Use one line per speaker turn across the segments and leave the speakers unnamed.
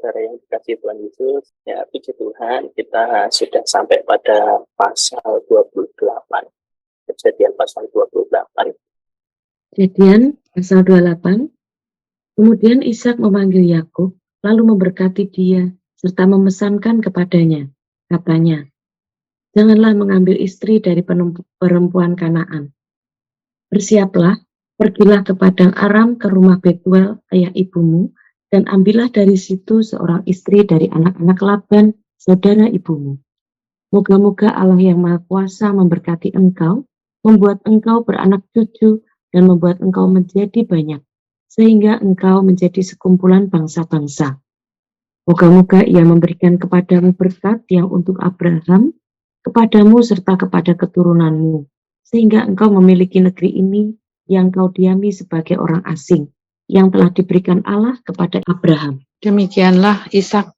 saudara yang dikasihi Tuhan Yesus, ya puji Tuhan, kita sudah sampai pada pasal 28, Kejadian pasal 28.
Kejadian pasal 28. Kemudian Ishak memanggil Yakub, lalu memberkati dia, serta memesankan kepadanya. Katanya, janganlah mengambil istri dari perempuan Kanaan. Bersiaplah, pergilah ke padang Aram ke rumah Betuel, ayah ibumu, dan ambillah dari situ seorang istri dari anak-anak Laban, saudara ibumu. Moga-moga Allah yang Maha Kuasa memberkati engkau, membuat engkau beranak cucu, dan membuat engkau menjadi banyak, sehingga engkau menjadi sekumpulan bangsa-bangsa. Moga-moga ia memberikan kepadamu berkat yang untuk Abraham, kepadamu serta kepada keturunanmu, sehingga engkau memiliki negeri ini yang kau diami sebagai orang asing, yang telah diberikan Allah kepada Abraham.
Demikianlah Ishak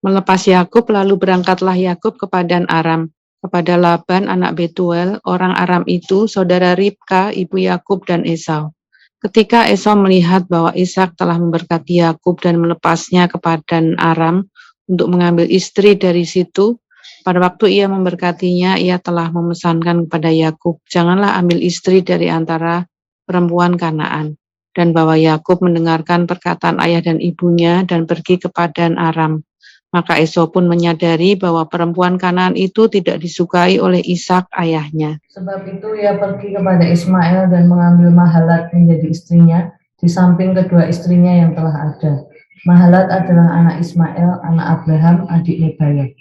melepas Yakub, lalu berangkatlah Yakub ke padang Aram, kepada Laban anak Betuel, orang Aram itu, saudara Ribka, ibu Yakub dan Esau. Ketika Esau melihat bahwa Ishak telah memberkati Yakub dan melepasnya ke padang Aram untuk mengambil istri dari situ, pada waktu ia memberkatinya, ia telah memesankan kepada Yakub, janganlah ambil istri dari antara perempuan Kanaan. Dan bahwa Yakub mendengarkan perkataan ayah dan ibunya dan pergi ke padang Aram. Maka Esau pun menyadari bahwa perempuan Kanaan itu tidak disukai oleh Ishak ayahnya.
Sebab itu ia pergi kepada Ismail dan mengambil Mahalat menjadi istrinya, di samping kedua istrinya yang telah ada. Mahalat adalah anak Ismail, anak Abraham, adik Nebayoth.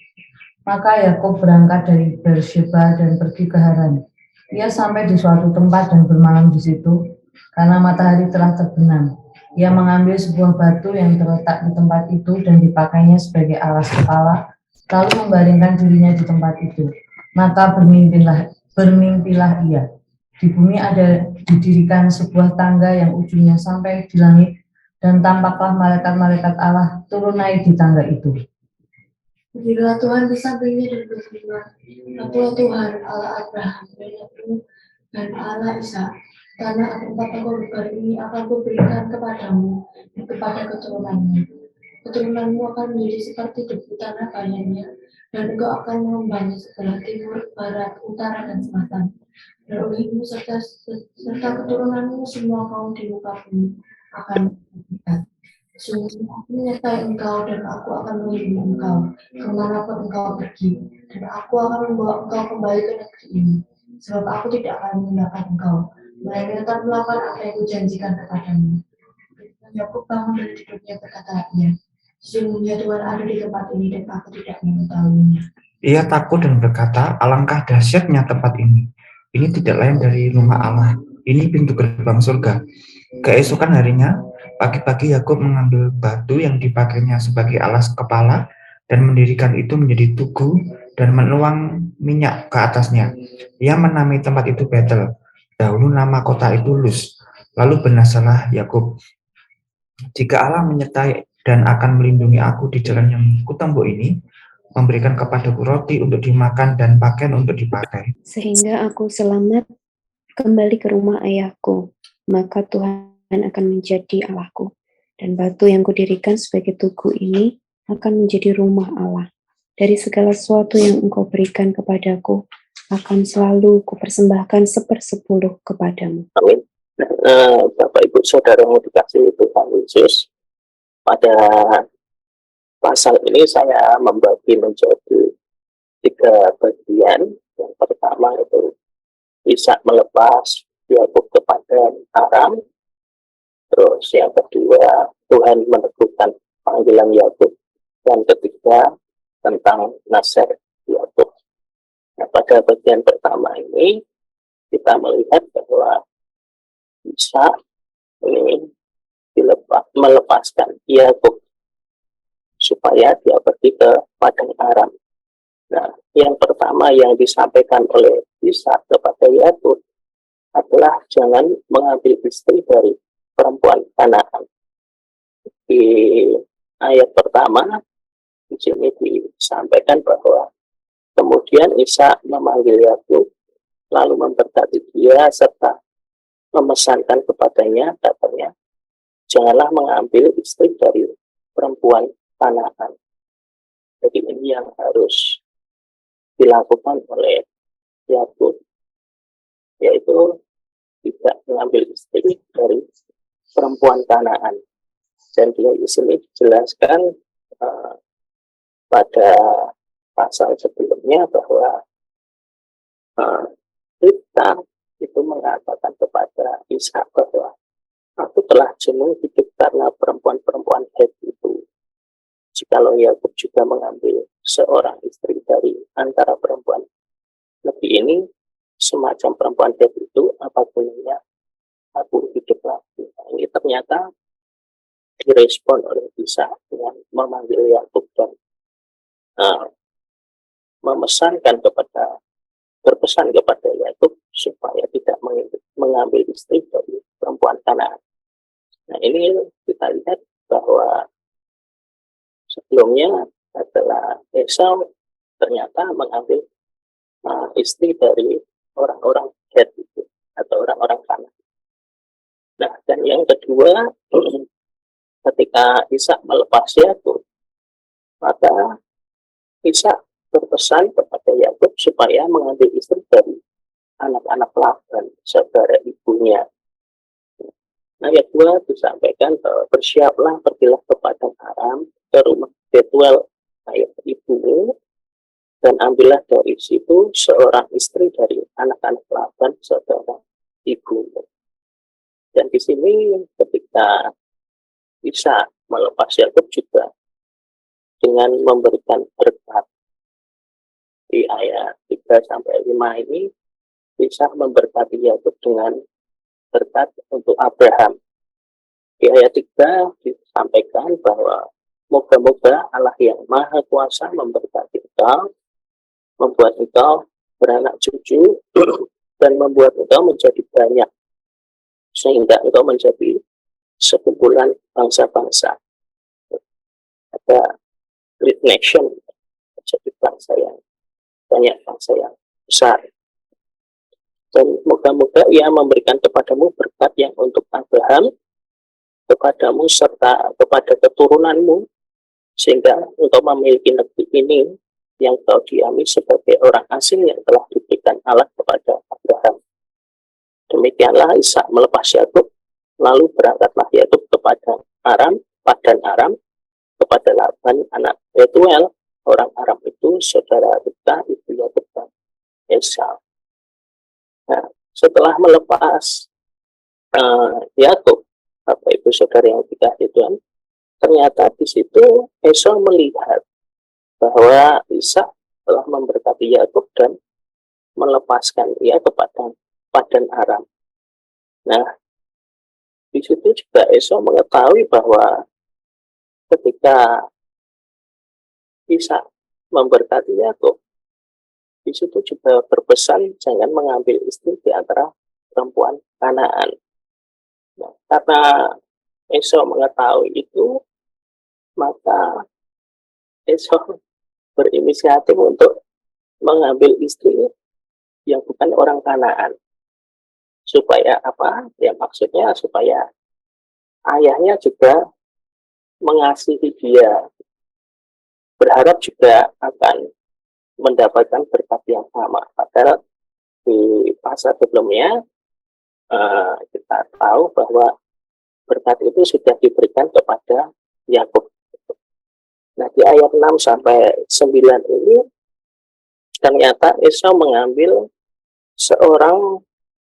Maka Yakub berangkat dari Beersheba dan pergi ke Haran. Ia sampai di suatu tempat dan bermalam di situ, karena matahari telah terbenam. Ia mengambil sebuah batu yang terletak di tempat itu dan dipakainya sebagai alas kepala, lalu membaringkan dirinya di tempat itu. Maka bermimpilah ia. Di bumi ada didirikan sebuah tangga yang ujungnya sampai di langit, dan tampaklah malaikat-malaikat Allah turun naik di tangga itu.
Berdirilah Tuhan di sampingnya dan berfirman, Akulah Tuhan Allah Abraham dan Allah Ishak. Tanah tempat engkau berbaring ini akan kuberikan kepadamu dan kepada keturunanmu. Keturunanmu akan menjadi seperti debu tanah kayanya, dan engkau akan mengembangnya sebelah timur, barat, utara, dan selatan. Dan olehmu serta keturunanmu semua kaum di muka bumi akan berkat. Sungguh aku menyertai engkau dan aku akan melindungi engkau kemanapun engkau pergi, dan aku akan membawa engkau kembali ke negeri ini, sebab aku tidak akan meninggalkan engkau, melainkan tetap melakukan apa yang kujanjikan kepadamu. Yakub bangun dari tidurnya, berkata ia, sesungguhnya Tuhan ada di tempat ini dan aku tidak mengetahuinya.
Ia takut dan berkata, alangkah dahsyatnya tempat ini. Ini tidak lain dari rumah Allah. Ini pintu gerbang surga. Keesokan harinya, pagi-pagi Yakub mengambil batu yang dipakainya sebagai alas kepala dan mendirikan itu menjadi tugu dan menuang minyak ke atasnya. Ia menamai tempat itu Betel. Dahulu nama kota itu Luz. Lalu binasalah Yakub. Jika Allah menyertai dan akan melindungi aku di jalan yang kutempuh ini, memberikan kepadaku roti untuk dimakan dan pakaian untuk dipakai,
sehingga aku selamat kembali ke rumah ayahku, maka Tuhan akan menjadi Allahku, dan batu yang kudirikan sebagai tugu ini akan menjadi rumah Allah. Dari segala sesuatu yang engkau berikan kepadaku, akan selalu kupersembahkan 1/10 kepadamu.
Amin. Bapak Ibu Saudara yang dikasihi Tuhan Yesus, pada pasal ini saya membagi menjadi 3 bagian. Yang pertama itu Ishak melepas Yakub kepada Aram. Terus yang kedua, Tuhan meneguhkan panggilan Yakub. Yang ketiga, tentang nasihat Yakub. Nah, pada bagian pertama ini, kita melihat bahwa Ishak ini melepaskan Yakub supaya dia pergi ke padang Aram. Nah, yang pertama yang disampaikan oleh Ishak kepada Yakub adalah jangan mengambil istri dari perempuan Kanaan. Di ayat pertama di sini disampaikan bahwa kemudian Ishak memanggil Yakub lalu memberkati dia serta memesankan kepadanya, katanya, janganlah mengambil istri dari perempuan Kanaan. Jadi ini yang harus dilakukan oleh Yakub, yaitu tidak mengambil istri dari perempuan Kanaan. Dan dia di sini dijelaskan pada pasal sebelumnya bahwa Ribka itu mengatakan kepada Ishak bahwa aku telah jenuh hidup karena perempuan-perempuan Het itu. Jikalau Yakub juga mengambil seorang istri dari antara perempuan negeri ini, semacam perempuan Het itu, apa gunanya aku hidup lagi. Nah, ini ternyata direspon oleh Ishak dengan memanggil Yakub dan berpesan kepada Yakub supaya tidak mengambil istri dari perempuan Kanaan. Nah, ini kita lihat bahwa sebelumnya adalah Esau ternyata mengambil istri dari orang-orang Het itu atau orang-orang Kanaan. Nah, dan yang kedua, ketika Ishak melepas Yakub, maka Ishak berpesan kepada Yakub supaya mengambil istri dari anak-anak Laban, saudara ibunya. Nah, yang kedua disampaikan bahwa bersiaplah, pergilah ke padang Aram, ke rumah Betuel ayah ibumu, dan ambillah dari situ seorang istri dari anak-anak Laban, saudara ibumu. Dan di sini ketika Ishak melepas Yakub juga dengan memberikan berkat. Di ayat 3-5 ini Ishak memberkati Yakub dengan berkat untuk Abraham. Di ayat 3 disampaikan bahwa moga-moga Allah yang Maha Kuasa memberkati engkau, membuat engkau beranak cucu, dan membuat engkau menjadi banyak, sehingga engkau menjadi sekumpulan bangsa-bangsa. Ada great nation, menjadi bangsa yang banyak, bangsa yang besar. Dan moga-moga ia memberikan kepadamu berkat yang untuk Abraham, kepadamu serta kepada keturunanmu, sehingga engkau memiliki negeri ini yang kau diami sebagai orang asing yang telah diberikan Allah kepada Abraham. Demikianlah Ishak melepas Yakub, lalu berangkatlah Yakub kepada Padan Aram, kepada Laban anak Betuel, orang Aram itu saudara Ribka ibu Yakub dan Esau. Nah, setelah melepas Yakub, Bapak Ibu Saudara yang dikasihi Tuhan, ternyata di situ Esau melihat bahwa Ishak telah memberkati Yakub dan melepaskan ia kepada Padan Aram. Nah, di situ juga Esau mengetahui bahwa ketika Ishak memberkati Yakub, di situ juga berpesan jangan mengambil istri di antara perempuan Kanaan. Nah, karena Esau mengetahui itu, maka Esau berinisiatif untuk mengambil istri yang bukan orang Kanaan. Supaya apa? Ya maksudnya supaya ayahnya juga mengasihi dia, berharap juga akan mendapatkan berkat yang sama. Padahal di pasal sebelumnya kita tahu bahwa berkat itu sudah diberikan kepada Yakub. Nah, di ayat 6-9 ini ternyata Esau mengambil seorang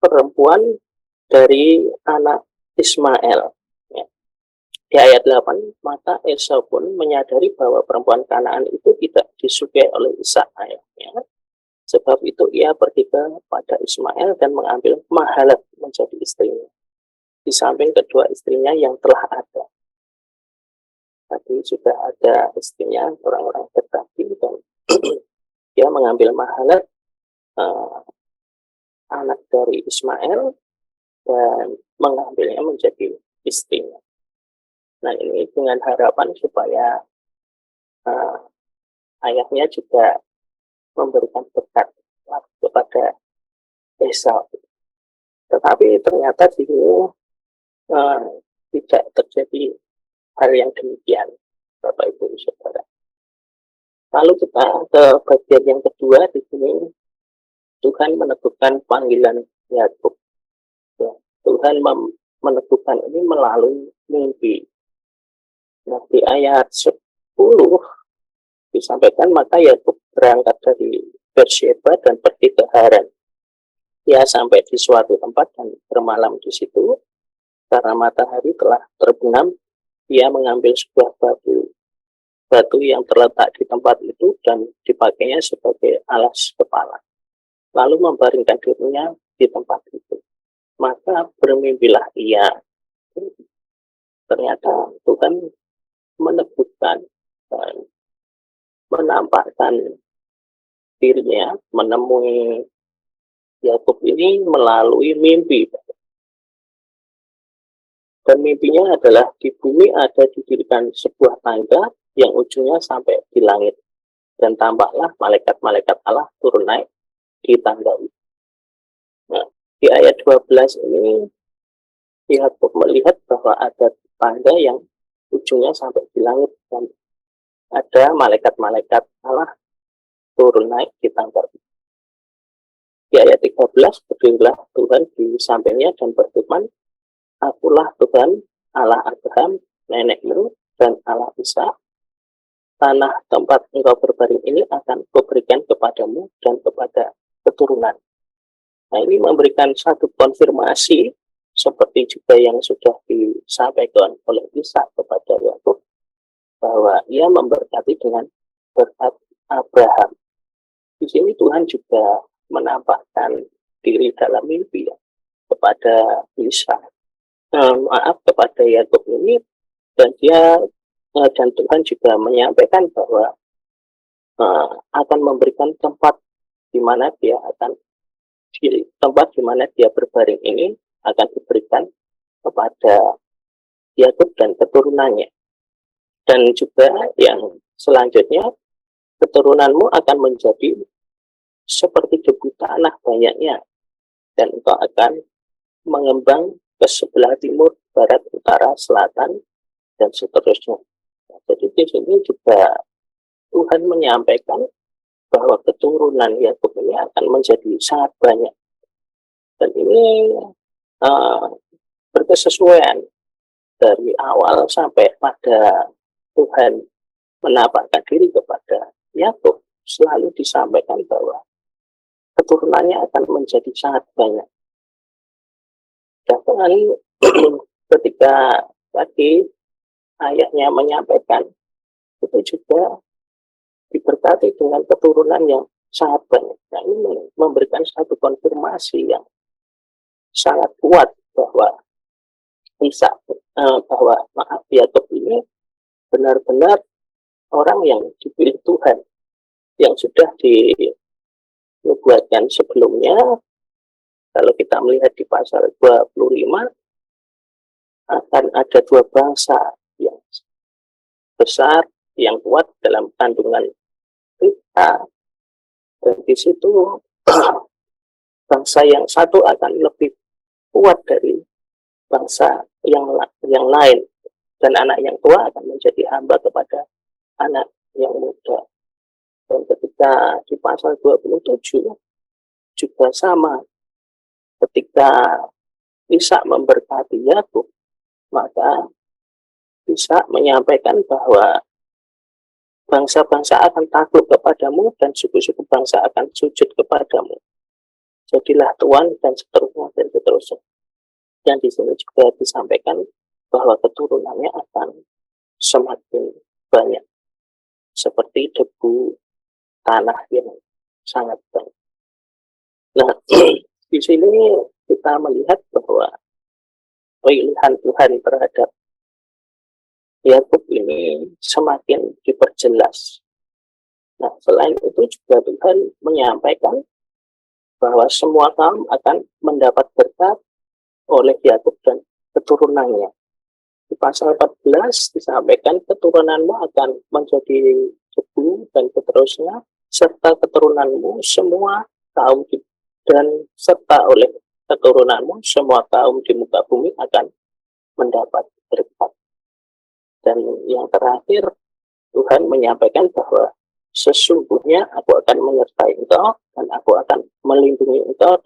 perempuan dari anak Ismail. Di ayat 8, maka Esau pun menyadari bahwa perempuan Kanaan itu tidak disukai oleh Ishak ayahnya. Sebab itu ia pergi kepada Ismail dan mengambil Mahalat menjadi istrinya, di samping kedua istrinya yang telah ada. Tadi sudah ada istrinya, orang-orang terdahulu, dan dia mengambil Mahalat, anak dari Ismail, dan mengambilnya menjadi istrinya. Nah, ini dengan harapan supaya ayahnya juga memberikan berkat kepada Esau. Tetapi ternyata di sini tidak terjadi hal yang demikian. Bapak Ibu Saudara. Lalu kita ke bagian yang kedua di sini, Tuhan meneguhkan panggilan Yakub. Ya, Tuhan meneguhkan ini melalui mimpi. Nah, di ayat 10 disampaikan, maka Yakub berangkat dari Beersheba dan pergi ke Haran. Ia sampai di suatu tempat dan bermalam di situ. Karena matahari telah terbenam, ia mengambil sebuah batu yang terletak di tempat itu dan dipakainya sebagai alas kepala, lalu membaringkan dirinya di tempat itu. Maka bermimpilah ia. Ternyata Tuhan meneguhkan dan menampakkan dirinya menemui Yakub ini melalui mimpi. Dan mimpinya adalah di bumi ada didirikan sebuah tangga yang ujungnya sampai di langit. Dan tampaklah malaikat-malaikat Allah turun naik di tangga itu. Nah, di ayat 12 ini Yakub melihat bahwa ada tangga yang ujungnya sampai di langit dan ada malaikat-malaikat Allah turun naik di tangga itu. Di ayat 13, berdirilah Tuhan di sampingnya dan berfirman, Akulah Tuhan, Allah Abraham, nenekmu, dan Allah Ishak. Tanah tempat engkau berbaring ini akan kuberikan kepadamu dan kepada keturunan. Nah, ini memberikan satu konfirmasi seperti juga yang sudah disampaikan oleh Ishak kepada Yakub, bahwa ia memberkati dengan berkat Abraham. Di sini Tuhan juga menampakkan diri dalam mimpi ya, kepada Ishak. Kepada Yakub ini, dan Tuhan juga menyampaikan bahwa akan memberikan tempat di mana dia berbaring ini akan diberikan kepada Yakub dan keturunannya. Dan juga yang selanjutnya, keturunanmu akan menjadi seperti debu tanah banyaknya, dan engkau akan mengembang ke sebelah timur, barat, utara, selatan, dan seterusnya. Jadi di sini juga Tuhan menyampaikan bahwa keturunan Yakub ini akan menjadi sangat banyak. Dan ini berkesesuaian dari awal sampai pada Tuhan menampakkan diri kepada Yakub, selalu disampaikan bahwa keturunannya akan menjadi sangat banyak. Bahkan ketika tadi ayatnya menyampaikan, itu juga diberkati dengan keturunan yang sangat banyak. Nah, ini memberikan satu konfirmasi yang sangat kuat bahwa Yakub ini benar-benar orang yang dipilih Tuhan, yang sudah dinubuatkan sebelumnya. Kalau kita melihat di pasal 25, akan ada dua bangsa yang besar, yang kuat dalam kandungan kita. Dan di situ bangsa yang satu akan lebih kuat dari bangsa yang lain. Dan anak yang tua akan menjadi hamba kepada anak yang muda. Dan ketika di pasal 27 juga sama. Ketika Ishak memberkati Yakub, maka Ishak menyampaikan bahwa bangsa-bangsa akan takut kepadamu dan suku-suku bangsa akan sujud kepadamu. Jadilah tuan dan seterusnya dan seterusnya. Dan di sini juga disampaikan bahwa keturunannya akan semakin banyak, seperti debu tanah yang sangat banyak. Nah, di sini kita melihat bahwa pilihan Tuhan terhadap Yakub ini semakin diperjelas. Nah, selain itu juga Tuhan menyampaikan bahwa semua kaum akan mendapat berkat oleh Yakub dan keturunannya. Di pasal 14 disampaikan keturunanmu akan menjadi debu dan seterusnya, serta keturunanmu semua kaum dan serta oleh keturunanmu semua kaum di muka bumi akan mendapat berkat. Dan yang terakhir, Tuhan menyampaikan bahwa sesungguhnya aku akan menyertai engkau dan aku akan melindungi engkau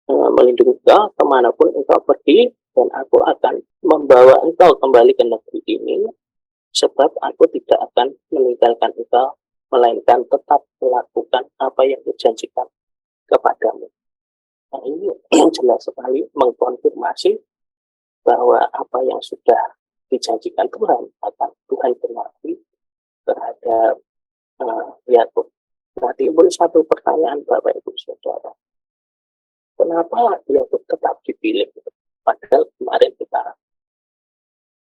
melindungi engkau kemanapun engkau pergi, dan aku akan membawa engkau kembali ke negeri ini, sebab aku tidak akan meninggalkan engkau, melainkan tetap melakukan apa yang dijanjikan kepadamu. Nah, ini jelas sekali mengkonfirmasi bahwa apa yang sudah dijanjikan Tuhan akan Tuhan genapi terhadap Yakub. Nah, timbul satu pertanyaan Bapak Ibu Saudara. Kenapa Yakub tetap dipilih? Padahal kemarin kita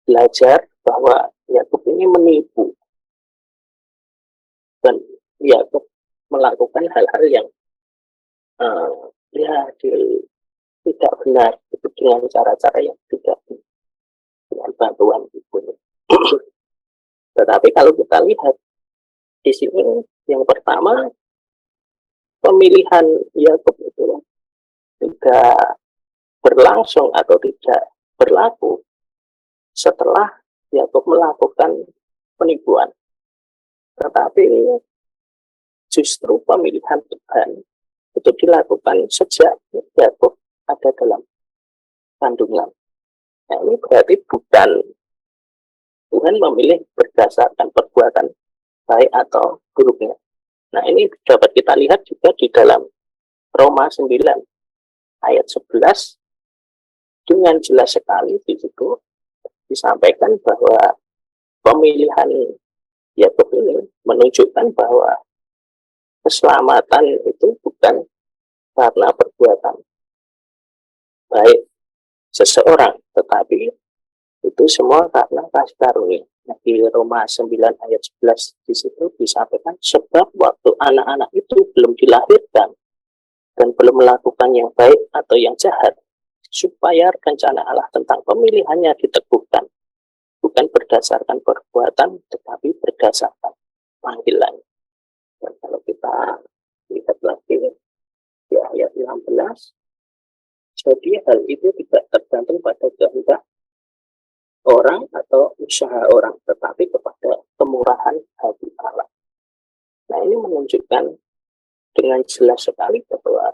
belajar bahwa Yakub ini menipu dan Yakub melakukan hal-hal yang tidak benar, dengan cara-cara yang tidak, dengan bantuan ibunya. Tetapi kalau kita lihat di sini, yang pertama, pemilihan Yakub itu tidak berlangsung atau tidak berlaku setelah Yakub melakukan penipuan, tetapi justru pemilihan Tuhan itu dilakukan sejak Yakub ada dalam kandungan. Nah, ini berarti bukan Tuhan memilih berdasarkan perbuatan baik atau buruknya. Nah, ini dapat kita lihat juga di dalam Roma 9 ayat 11, dengan jelas sekali di situ disampaikan bahwa pemilihan Yakub ini menunjukkan bahwa keselamatan itu bukan karena perbuatan baik seseorang, tetapi itu semua karena kasih karunia. Nah, di Roma 9 ayat 11 di situ disampaikan, sebab waktu anak-anak itu belum dilahirkan dan belum melakukan yang baik atau yang jahat, supaya rencana Allah tentang pemilihannya diteguhkan, bukan berdasarkan perbuatan, tetapi berdasarkan panggilan. Dan kalau kita lihat lagi di ayat 16, jadi hal itu tidak tergantung pada kehendak orang atau usaha orang, tetapi kepada kemurahan hati Allah. Nah, ini menunjukkan dengan jelas sekali bahwa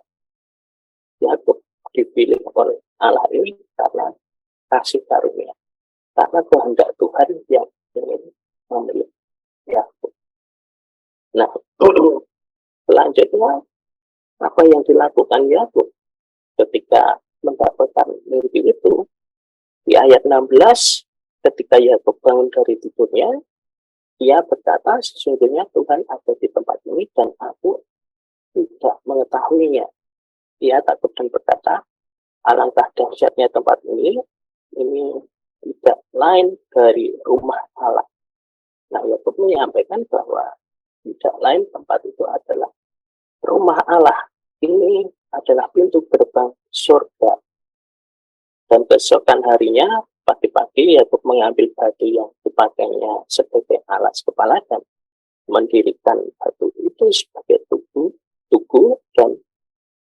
Yakub dipilih oleh Allah ini karena kasih karunia, karena kehendak Tuhan yang ingin memilih Yakub. Nah, selanjutnya apa yang dilakukan Yakub ketika mendapatkan mimpi itu? Di ayat 16, ketika Yakub bangun dari tidurnya, ia berkata, sesungguhnya Tuhan ada di tempat ini dan aku tidak mengetahuinya. Ia takut dan berkata, alangkah dahsyatnya tempat ini tidak lain dari rumah Allah. Nah, Yakub menyampaikan bahwa tidak lain tempat itu adalah rumah Allah. Ini adalah pintu gerbang surga. Dan keesokan harinya, pagi-pagi Yakub mengambil batu yang dipakainya sebagai alas kepala dan mendirikan batu itu sebagai tugu dan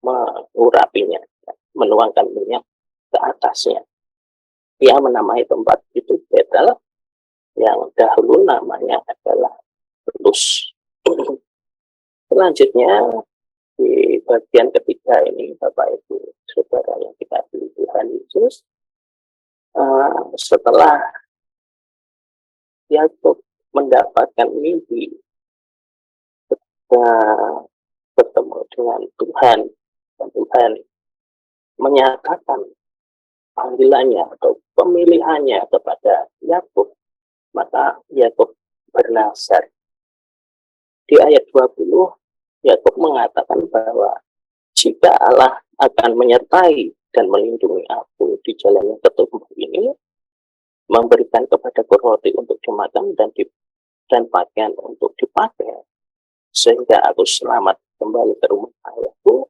mengurapinya, menuangkan minyak ke atasnya. Ia menamai tempat itu Betel, yang dahulu namanya adalah Luz. Selanjutnya, di bagian ketiga ini, Bapak Ibu Saudara yang dikasihi Tuhan Yesus, setelah Yakub mendapatkan mimpi bertemu dengan Tuhan, dan Tuhan menyatakan panggilannya atau pemilihannya kepada Yakub, maka Yakub bernazar. Di ayat 20, Yakub mengatakan bahwa jika Allah akan menyertai dan melindungi aku di jalan yang ketujuh ini, memberikan kepadaku roti untuk dimakan dan pakaian untuk dipakai, sehingga aku selamat kembali ke rumah ayahku,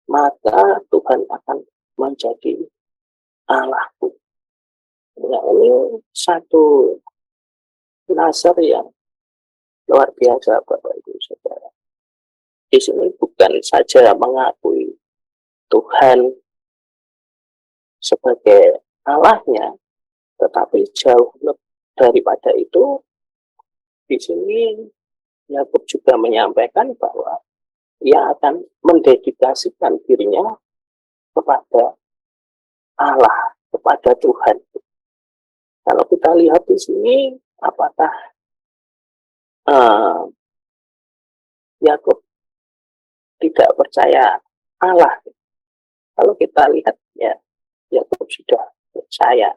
maka Tuhan akan menjadi Allahku. Nah, ini satu nazar yang luar biasa, Bapak Ibu Saudara. Di sini bukan saja mengakui Tuhan sebagai Allahnya, tetapi jauh lebih daripada itu, di sini Yakub juga menyampaikan bahwa ia akan mendedikasikan dirinya kepada Allah, kepada Tuhan. Kalau kita lihat di sini, apakah Yakub tidak percaya Allah? Kalau kita lihat, ya Yakub sudah percaya.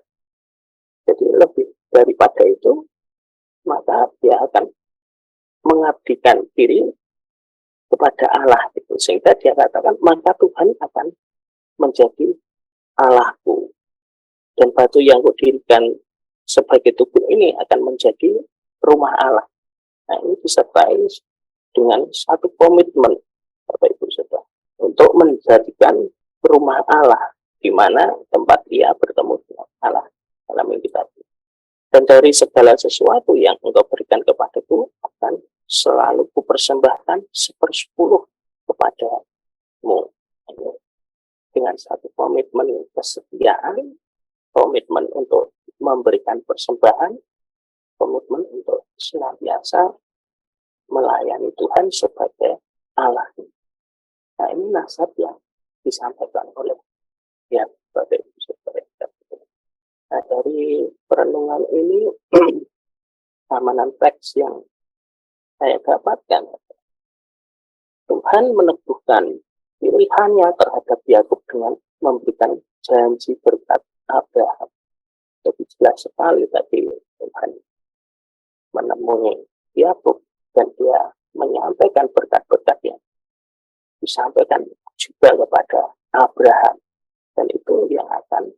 Jadi lebih daripada itu, maka dia akan mengabdikan diri kepada Allah itu, sehingga dia katakan maka Tuhan akan menjadi Allahku, dan batu yang kudirikan sebagai tubuh ini akan menjadi rumah Allah. Nah, ini disertai dengan satu komitmen Bapak Ibu Saudara untuk menjadikan rumah Allah di mana tempat ia bertemu dengan Allah dalam mimpi tadi. Dan dari segala sesuatu yang engkau berikan kepadaku akan selalu kupersembahkan 1/10 kepadamu. Dengan satu komitmen kesetiaan, komitmen untuk memberikan persembahan, komitmen untuk senantiasa melayani Tuhan sebagai Allah. Nah, ini nasihat yang disampaikan oleh Bapak Ibu Saudara. Nah, dari perenungan ini, keamanan teks yang saya dapatkan, Tuhan meneguhkan pilihannya terhadap Yakub dengan memberikan janji berkat Abraham. Jadi jelas sekali tadi Tuhan menemui Yakub dan dia menyampaikan berkat-berkat yang disampaikan juga kepada Abraham, dan itu yang akan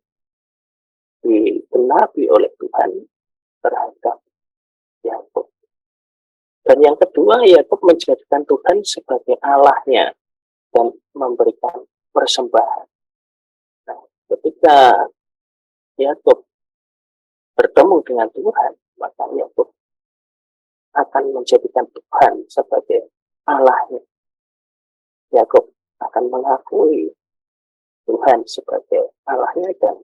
digenapi oleh Tuhan terhadap Yakub. Dan yang kedua, Yakub menjadikan Tuhan sebagai Allahnya dan memberikan persembahan. Nah, ketika Yakub bertemu dengan Tuhan, maka Yakub akan menjadikan Tuhan sebagai Allahnya. Yakub akan mengakui Tuhan sebagai Allahnya, dan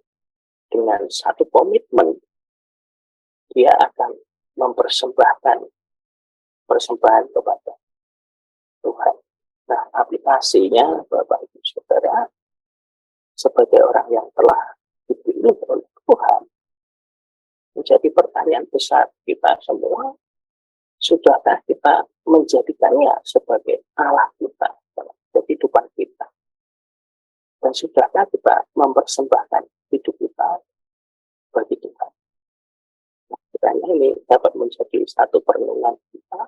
dengan satu komitmen dia akan mempersembahkan persembahan kepada Tuhan. Nah, aplikasinya Bapak Ibu Saudara, sebagai orang yang telah dipilih oleh Tuhan, menjadi pertanyaan besar kita semua, sudahkah kita menjadikannya sebagai Allah kita dalam kehidupan kita? Dan sudahkah kita mempersembahkan hidup kita bagi Tuhan? Nah, kiranya ini dapat menjadi satu perenungan kita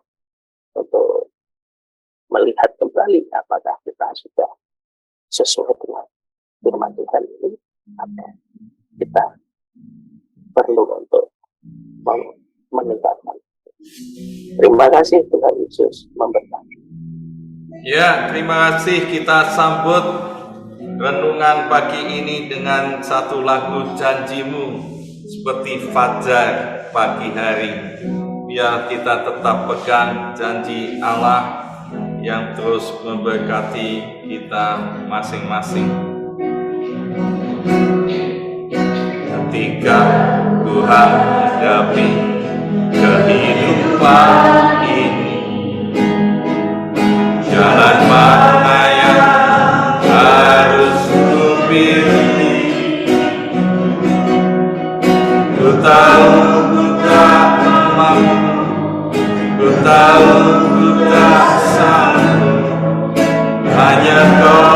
untuk melihat kembali apakah kita sudah sesuai dengan firman Tuhan ini, atau kita perlu untuk meningkatkan. Terima kasih, Tuhan Yesus memberkati.
Ya, terima kasih. Kita sambut renungan pagi ini dengan satu lagu Janjimu seperti fajar pagi hari. Biar kita tetap pegang janji Allah yang terus memberkati kita masing-masing. Ketika ku hadapi kehidupan ini, jalan mana yang harus ku pilih? Ku tahu ku tak mampu, ku tahu ku tak sanggup, hanya Kau